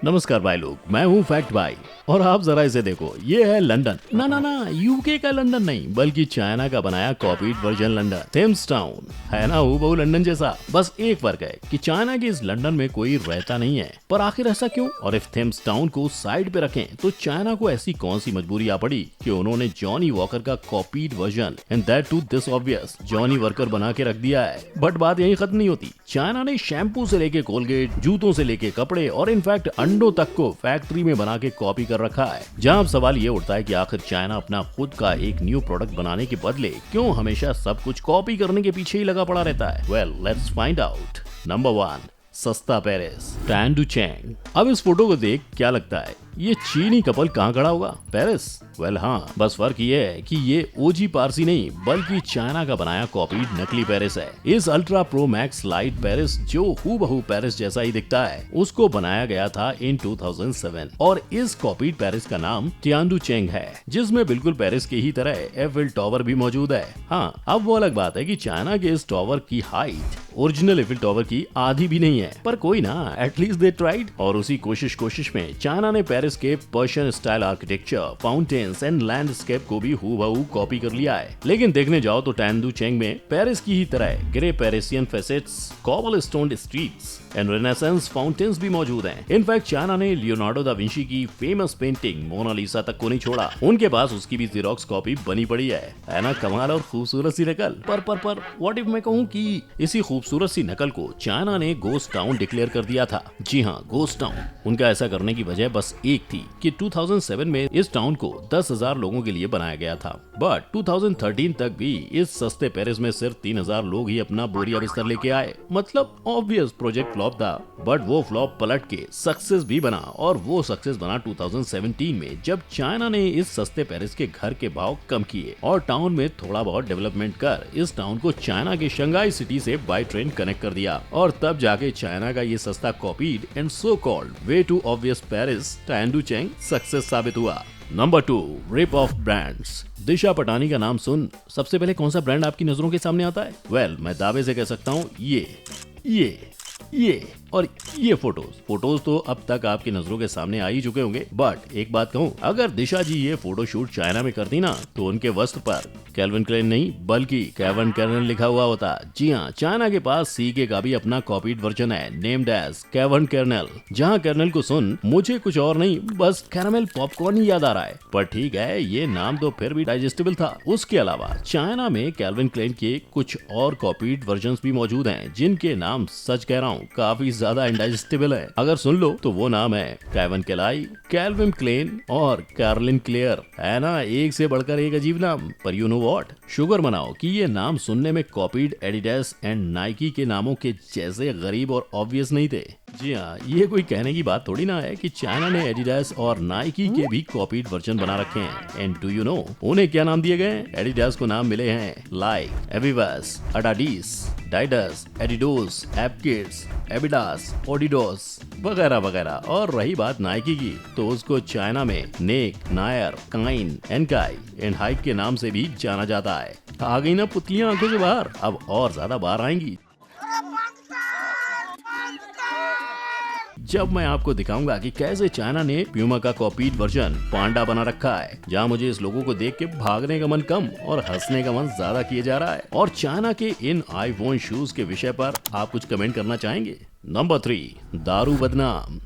नमस्कार भाई लोग, मैं हूँ फैक्ट भाई और आप जरा इसे देखो। ये है लंदन। ना ना ना, यूके का लंदन नहीं बल्कि चाइना का बनाया copied version London, Thames town. है ना हूबहू लंदन जैसा, बस एक फर्क है कि चाइना के इस लंदन में कोई रहता नहीं है। पर आखिर ऐसा क्यों? और इफ थेम्स टाउन को साइड पे रखें तो चाइना को ऐसी कौन सी मजबूरी आ पड़ी कि उन्होंने जॉनी वॉकर का copied version and that to this obvious Johnnie Worker बना के रख दिया है। बट बात यही खत्म नहीं होती। चाइना ने शैम्पू से लेके कोलगेट, जूतों से लेके कपड़े और इनफैक्ट अंडों तक को फैक्ट्री में बना के कॉपी कर रखा है। जहां अब सवाल ये उठता है कि आखिर चाइना अपना खुद का एक न्यू प्रोडक्ट बनाने के बदले क्यों हमेशा सब कुछ कॉपी करने के पीछे ही लगा पड़ा रहता है? Well, let's find out. Number 1, सस्ता पेरिस, टैन डू चैंग। अब इस फोटो को देख क्या लगता है, ये चीनी कपल कहाँ खड़ा होगा? पेरिस? वेल हाँ, बस फर्क ये है कि ये ओजी पारसी नहीं बल्कि चाइना का बनाया कॉपीड नकली पेरिस है। इस ultra pro max light Paris जो हूबहू पेरिस जैसा ही दिखता है, उसको बनाया गया था इन 2007 और इस कॉपीड पेरिस का नाम टियानडू चेंग है, जिसमें बिल्कुल पेरिस की ही तरह एफिल टावर भी मौजूद है। हाँ, अब वो अलग बात है कि चाइना के इस टावर की हाइट ओरिजिनल एफिल टावर की आधी भी नहीं है, पर कोई ना, एटलीस्ट दे ट्राइड। और उसी कोशिश में चाइना ने पेरिस के Persian style architecture, fountains and landscape को भी हूबहू कॉपी कर लिया है। लेकिन देखने जाओ तो टैनडू चेंग में पेरिस की ही तरह grey Parisian facets, cobblestone streets and renaissance fountains भी मौजूद हैं। इनफैक्ट चाइना ने लियोनार्डो दा विंची की फेमस पेंटिंग मोनालिसा तक को नहीं छोड़ा, उनके पास उसकी भी जेरोक्स कॉपी बनी पड़ी है ना? कमाल और खूबसूरत सी नकल। पर व्हाट इफ मैं कहूँ कि इसी खूबसूरत सी नकल को चाइना ने गोस्ट टाउन डिक्लेयर कर दिया था। जी हाँ, गोस्ट टाउन। उनका ऐसा करने की वजह बस एक थी कि 2007 में इस टाउन को 10,000 लोगों के लिए बनाया गया था, बट 2013 तक भी इस सस्ते पेरिस में सिर्फ 3,000 लोग ही अपना बोरिया बिस्तर लेके आए। मतलब ऑब्वियस प्रोजेक्ट फ्लॉप था, बट वो फ्लॉप पलट के सक्सेस भी बना। और वो सक्सेस बना 2017 में, जब चाइना ने इस सस्ते पेरिस के घर के भाव कम किए और टाउन में थोड़ा बहुत डेवलपमेंट कर इस टाउन को चाइना के शंघाई सिटी से बाय ट्रेन कनेक्ट कर दिया। और तब जाके चाइना का ये सस्ता copied and so called way to obvious Paris Tianducheng success साबित हुआ। Number 2, rip off brands. Disha Patani का नाम सुन सबसे पहले कौन सा ब्रांड आपकी नजरों के सामने आता है? वेल, मैं दावे से कह सकता हूँ ये और ये फोटोज तो अब तक आपकी नजरों के सामने आ ही चुके होंगे। बट एक बात कहूँ, अगर दिशा जी ये फोटो शूट चाइना में करती ना तो उनके वस्त्र पर कैल्विन क्लेन नहीं बल्कि केविन कर्नल लिखा हुआ होता। जी हाँ, चाइना के पास सीके का भी अपना कॉपीड वर्जन है, नेम्ड एज केविन कर्नल। जहाँ कर्नल को सुन मुझे कुछ और नहीं बस कैरामेल पॉपकॉर्न ही याद आ रहा है। पर ठीक है, ये नाम तो फिर भी डाइजेस्टेबल था। उसके अलावा चाइना में कैल्विन क्लेन के कुछ और कॉपीड वर्जन भी मौजूद हैं, जिनके नाम सच कह रहा हूँ काफी ज्यादा इंडाइजेस्टेबल है। अगर सुन लो तो वो नाम है केविन केलाई, कैल्विन क्लेन और कार्लिन क्लेयर। है ना, एक से बढ़कर एक अजीब नाम। पर यू नो व्हाट, शुगर मनाओ कि ये नाम सुनने में कॉपीड एडिडास एंड नाइकी के नामों के जैसे गरीब और ऑब्वियस नहीं थे। जी हाँ, ये कोई कहने की बात थोड़ी ना है कि चाइना ने एडिडास और नाइकी के भी कॉपीड वर्जन बना रखे हैं। एंड डू यू नो उन्हें क्या नाम दिए गए? एडिडास को नाम मिले हैं लाइक एविवास, अडाडिस, डाइडस, एडिडोस, एपकिड्स, एबिडास, ओडिडोस वगैरह वगैरह। और रही बात नाइकी की, तो उसको चाइना में नेक, नायर, काइन, एनकाई एंड हाइक के नाम से भी जाना जाता है। आ गई ना पुतलियां आंखों से बाहर, अब और ज्यादा बाहर आएंगी जब मैं आपको दिखाऊंगा कि कैसे चाइना ने प्यूमा का कॉपीड वर्जन पांडा बना रखा है, जहां मुझे इस लोगों को देख के भागने का मन कम और हंसने का मन ज्यादा किए जा रहा है। और चाइना के इन आईफोन शूज के विषय पर आप कुछ कमेंट करना चाहेंगे? नंबर 3, दारू बदनाम।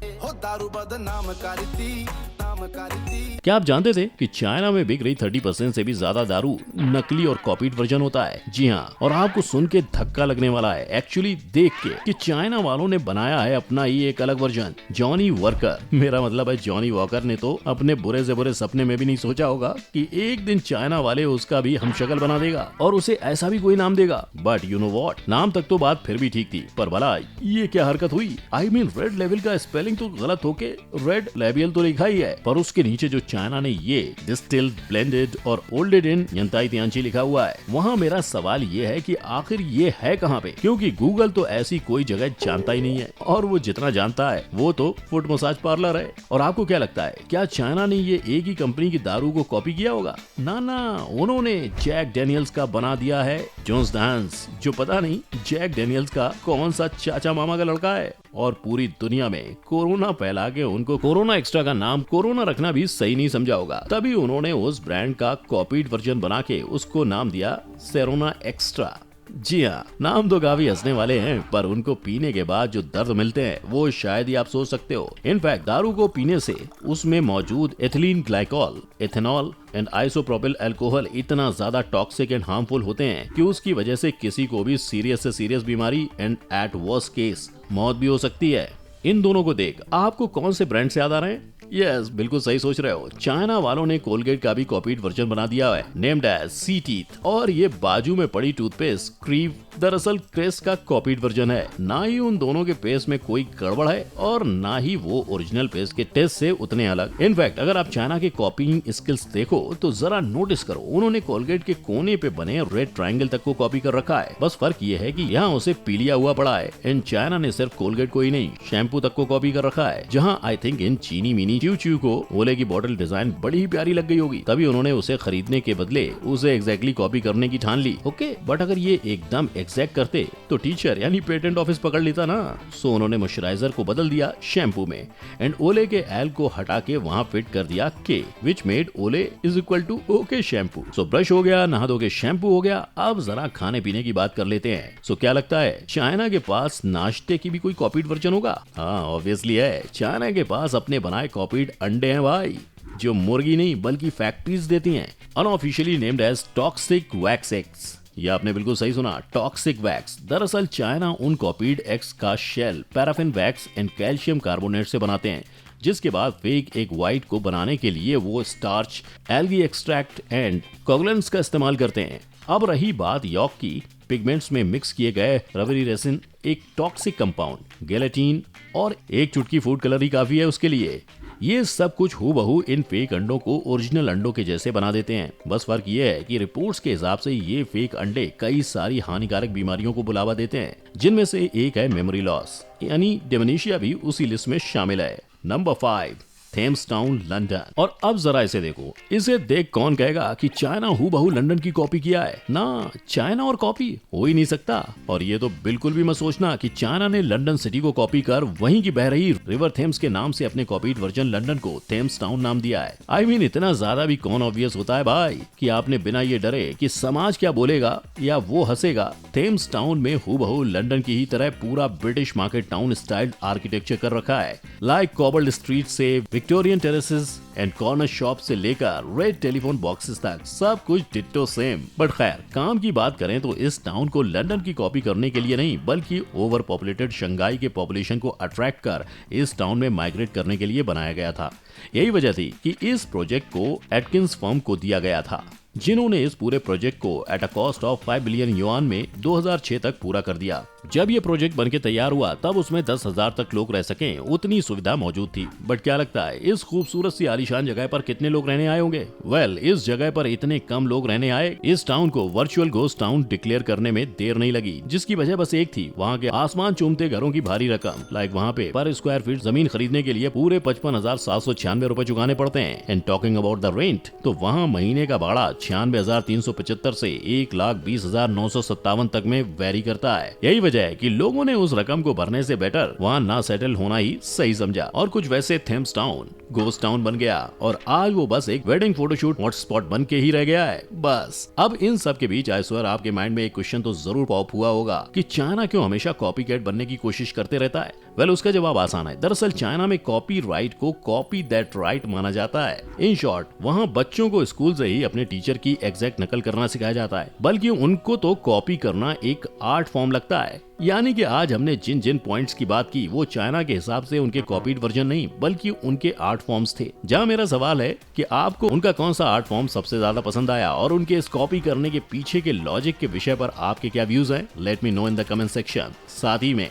क्या आप जानते थे कि चाइना में बिक रही 30% से भी ज्यादा दारू नकली और कॉपीड वर्जन होता है? जी हाँ, और आपको सुन के धक्का लगने वाला है एक्चुअली देख के कि चाइना वालों ने बनाया है अपना ही एक अलग वर्जन, जॉनी वर्कर। मेरा मतलब है जॉनी वॉकर ने तो अपने बुरे से बुरे सपने में भी नहीं सोचा होगा कि एक दिन चाइना वाले उसका भी हमशक्ल बना देगा और उसे ऐसा भी कोई नाम देगा। बट यू नो व्हाट, नाम तक तो बात फिर भी ठीक थी, पर भला ये क्या हरकत हुई? आई मीन रेड लेवल का स्पेलिंग तो गलत होके रेड लेबल तो लिखा ही है, पर उसके नीचे जो चाइना ने ये डिस्टिल्ड, ब्लेंडेड और ओल्डेड इन यंताई तियांची लिखा हुआ है, वहाँ मेरा सवाल ये है कि आखिर ये है कहाँ पे? क्योंकि गूगल तो ऐसी कोई जगह जानता ही नहीं है, और वो जितना जानता है वो तो फुट मसाज पार्लर है। और आपको क्या लगता है, क्या चाइना ने ये एक ही कंपनी की दारू को कॉपी किया होगा? ना ना, उन्होंने जैक डेनियल्स का बना दिया है जोन्स डांस, जो पता नहीं जैक डेनियल्स का कौन सा चाचा मामा का लड़का है। और पूरी दुनिया में कोरोना फैला के उनको कोरोना एक्स्ट्रा का नाम कोरोना रखना भी सही नहीं समझा होगा। तभी उन्होंने उस ब्रांड का कॉपीड वर्जन बना के उसको नाम दिया सेरोना एक्स्ट्रा। जी हाँ, नाम तो काफी हंसने वाले हैं, पर उनको पीने के बाद जो दर्द मिलते हैं वो शायद ही आप सोच सकते हो। इनफैक्ट दारू को पीने से उसमें मौजूद ethylene glycol, ethanol and isopropyl alcohol इतना ज्यादा टॉक्सिक एंड हार्मफुल होते हैं कि उसकी वजह से किसी को भी सीरियस से सीरियस बीमारी एंड एट वर्स्ट केस मौत भी हो सकती है। इन दोनों को देख आपको कौन से ब्रांड से याद आ रहे हैं? यस, बिल्कुल सही सोच रहे हो। चाइना वालों ने कोलगेट का भी कॉपीड वर्जन बना दिया है, नेम्ड एज सी टीथ। और ये बाजू में पड़ी टूथपेस्ट क्रीव दरअसल क्रेस्ट का कॉपीड वर्जन है। ना ही उन दोनों के पेस्ट में कोई गड़बड़ है और ना ही वो ओरिजिनल पेस्ट के टेस्ट से उतने अलग। इनफैक्ट अगर आप चाइना के कॉपीइंग स्किल्स देखो तो जरा नोटिस करो, उन्होंने कोलगेट के कोने पे बने रेड ट्रायंगल तक को कॉपी कर रखा है। बस फर्क ये है कि यहाँ उसे पी लिया हुआ पड़ा है। इन चाइना ने सिर्फ कोलगेट को ही नहीं, शैम्पू तक को कॉपी कर रखा है। जहाँ आई थिंक इन चीनी मिनी च्यू को ओले की बॉटल डिजाइन बड़ी ही प्यारी लग गई होगी, तभी उन्होंने उसे खरीदने के बदले उसे एग्जैक्टली कॉपी करने की ठान ली। ओके, बट अगर ये एकदम एग्जैक्ट करते तो टीचर यानी पेटेंट ऑफिस पकड़ लेता ना। सो उन्होंने मॉइस्चराइजर को बदल दिया शैम्पू में एंड ओले के एल को हटा के वहाँ फिट कर दिया के, which made Olay is equal to okay shampoo. So brush हो गया, नहा धो के शैम्पू हो गया। अब जरा खाने पीने की बात कर लेते हैं। सो क्या लगता है चाइना के पास नाश्ते की भी कोई कॉपीड वर्जन होगा? हाँ, ऑब्वियसली है। चाइना के पास अपने बनाए कॉपीड अंडे हैं भाई, जो मुर्गी नहीं बल्कि फैक्ट्रीज देती हैं। Unofficially named as toxic wax eggs. ये आपने बिल्कुल सही सुना, टॉक्सिक वैक्स। दरअसल चाइना उन कॉपीड एग्स का shell paraffin wax and calcium carbonate से बनाते हैं, जिसके बाद फेक एग व्हाइट को बनाने के लिए वो starch, algae extract and coagulants का इस्तेमाल करते हैं। अब रही बात यॉक की, पिगमेंट्स में मिक्स किए गए रबरी रेसिन एक टॉक्सिक कंपाउंड, गेलेटिन और एक चुटकी फूड कलर ही काफी है उसके लिए। ये सब कुछ हूबहू इन फेक अंडों को ओरिजिनल अंडों के जैसे बना देते हैं। बस फर्क ये है कि रिपोर्ट्स के हिसाब से ये फेक अंडे कई सारी हानिकारक बीमारियों को बुलावा देते हैं, जिनमें से एक है मेमोरी लॉस, यानी डिमेंशिया भी उसी लिस्ट में शामिल है। Number 5, Thames town London. और अब जरा इसे देखो, इसे देख कौन कहेगा कि चाइना हूबहू लंदन की कॉपी किया है? ना, चाइना और कॉपी हो ही नहीं सकता। और ये तो बिल्कुल भी मत सोचना कि चाइना ने लंदन सिटी को कॉपी कर वहीं की बह रही रिवर थेम्स के नाम से अपने कॉपीड वर्जन लंदन को थेम्स टाउन नाम दिया है। आई मीन इतना ज्यादा भी कौन ऑब्वियस होता है भाई कि आपने बिना ये डरे कि समाज क्या बोलेगा या वो हंसेगा, थेम्स टाउन में हूबहू लंदन की ही तरह पूरा British market town style architecture कर रखा है। लाइक कॉबल्ड स्ट्रीट से Victorian terraces and corner shop से लेकर रेड टेलीफोन बॉक्सेस तक सब कुछ डिट्टो सेम। बट खैर, काम की बात करें तो इस टाउन को लंदन की कॉपी करने के लिए नहीं, बल्कि ओवर पॉपुलेटेड शंघाई के पॉपुलेशन को अट्रैक्ट कर इस टाउन में माइग्रेट करने के लिए बनाया गया था। यही वजह थी कि इस प्रोजेक्ट को एटकिंस फर्म को दिया गया था, जिन्होंने इस पूरे प्रोजेक्ट को at a cost of 5 billion yuan में 2006 तक पूरा कर दिया। जब ये प्रोजेक्ट बनके तैयार हुआ तब उसमें 10,000 तक लोग रह सकें उतनी सुविधा मौजूद थी। बट क्या लगता है इस खूबसूरत सी आलीशान जगह पर कितने लोग रहने आए होंगे? वेल, इस जगह पर इतने कम लोग रहने आए, इस टाउन को वर्चुअल घोस्ट टाउन डिक्लेयर करने में देर नहीं लगी, जिसकी वजह बस एक थी, वहाँ के आसमान चूमते घरों की भारी रकम। लाइक वहाँ पे पर स्क्वायर फीट जमीन खरीदने के लिए पूरे 55,796 रुपए चुकाने पड़ते हैं। And talking about the rent, तो वहाँ महीने का भाड़ा 96,375 से 1,20,957 तक में वेरी करता है। यही वजह है कि लोगों ने उस रकम को भरने से बेटर वहाँ ना सेटल होना ही सही समझा। और कुछ वैसे थेम्स टाउन घोस्ट टाउन बन गया और आज वो बस एक वेडिंग फोटोशूट हॉटस्पॉट बन के ही रह गया है बस। अब इन सब के बीच आइसवर आपके माइंड में एक क्वेश्चन तो जरूर पॉप हुआ होगा कि चाइना क्यों हमेशा कॉपीकैट बनने की कोशिश करते रहता है? वेल, उसका जवाब आसान है। दरअसल चाइना में कॉपी राइट को कॉपी दैट राइट माना जाता है। इन शॉर्ट, वहाँ बच्चों को स्कूल से ही अपने टीचर की एग्जैक्ट नकल करना सिखाया जाता है, बल्कि उनको तो कॉपी करना एक आर्ट फॉर्म लगता है। यानी कि आज हमने जिन जिन पॉइंट्स की बात की वो चाइना के हिसाब से उनके कॉपीड वर्जन नहीं बल्कि उनके आर्ट फॉर्म्स थे। जहां मेरा सवाल है कि आपको उनका कौन सा आर्ट फॉर्म सबसे ज्यादा पसंद आया और उनके इस कॉपी करने के पीछे के लॉजिक के विषय पर आपके क्या व्यूज हैं? Let me know in the comment section. साथ ही में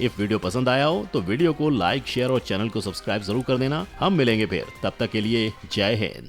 इफ वीडियो पसंद आया हो तो वीडियो को लाइक, शेयर और चैनल को सब्सक्राइब जरूर कर देना। हम मिलेंगे फिर, तब तक के लिए जय हिंद।